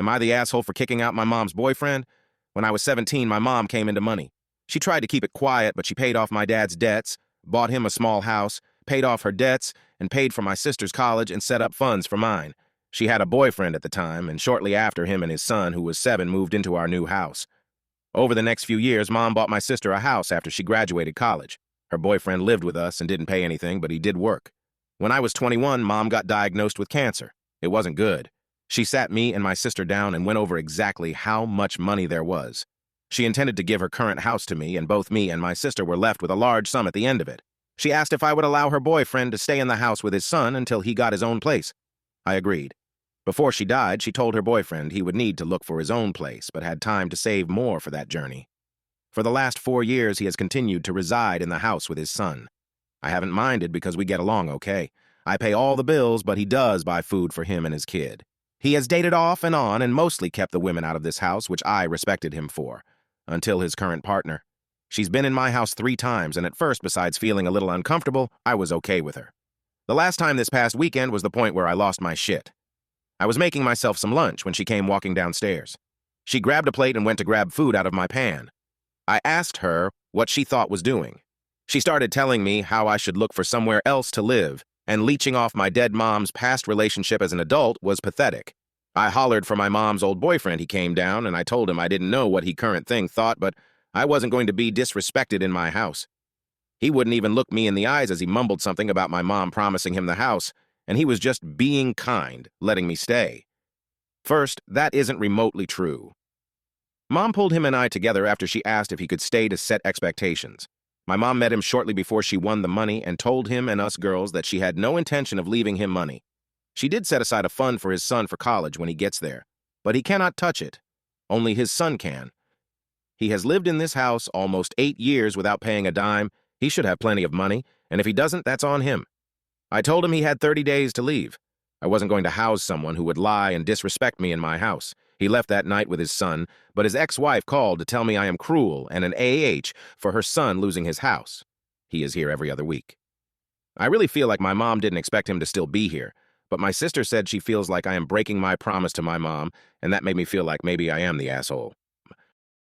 Am I the asshole for kicking out my mom's boyfriend? When I was 17, my mom came into money. She tried to keep it quiet, but she paid off my dad's debts, bought him a small house, paid off her debts, and paid for my sister's college and set up funds for mine. She had a boyfriend at the time, and shortly after, him and his son, who was 7, moved into our new house. Over the next few years, Mom bought my sister a house after she graduated college. Her boyfriend lived with us and didn't pay anything, but he did work. When I was 21, Mom got diagnosed with cancer. It wasn't good. She sat me and my sister down and went over exactly how much money there was. She intended to give her current house to me, and both me and my sister were left with a large sum at the end of it. She asked if I would allow her boyfriend to stay in the house with his son until he got his own place. I agreed. Before she died, she told her boyfriend he would need to look for his own place, but had time to save more for that journey. For the last 4 years, he has continued to reside in the house with his son. I haven't minded because we get along okay. I pay all the bills, but he does buy food for him and his kid. He has dated off and on and mostly kept the women out of this house, which I respected him for, until his current partner. She's been in my house 3 times, and at first, besides feeling a little uncomfortable, I was okay with her. The last time this past weekend was the point where I lost my shit. I was making myself some lunch when she came walking downstairs. She grabbed a plate and went to grab food out of my pan. I asked her what she thought was doing. She started telling me how I should look for somewhere else to live, and leeching off my dead mom's past relationship as an adult was pathetic. I hollered for my mom's old boyfriend. He came down, and I told him I didn't know what he current thing thought, but I wasn't going to be disrespected in my house. He wouldn't even look me in the eyes as he mumbled something about my mom promising him the house, and he was just being kind, letting me stay. First, that isn't remotely true. Mom pulled him and I together after she asked if he could stay to set expectations. My mom met him shortly before she won the money and told him and us girls that she had no intention of leaving him money. She did set aside a fund for his son for college when he gets there, but he cannot touch it. Only his son can. He has lived in this house almost 8 years without paying a dime. He should have plenty of money, and if he doesn't, that's on him. I told him he had 30 days to leave. I wasn't going to house someone who would lie and disrespect me in my house. He left that night with his son, but his ex-wife called to tell me I am cruel and an AH for her son losing his house. He is here every other week. I really feel like my mom didn't expect him to still be here, but my sister said she feels like I am breaking my promise to my mom, and that made me feel like maybe I am the asshole.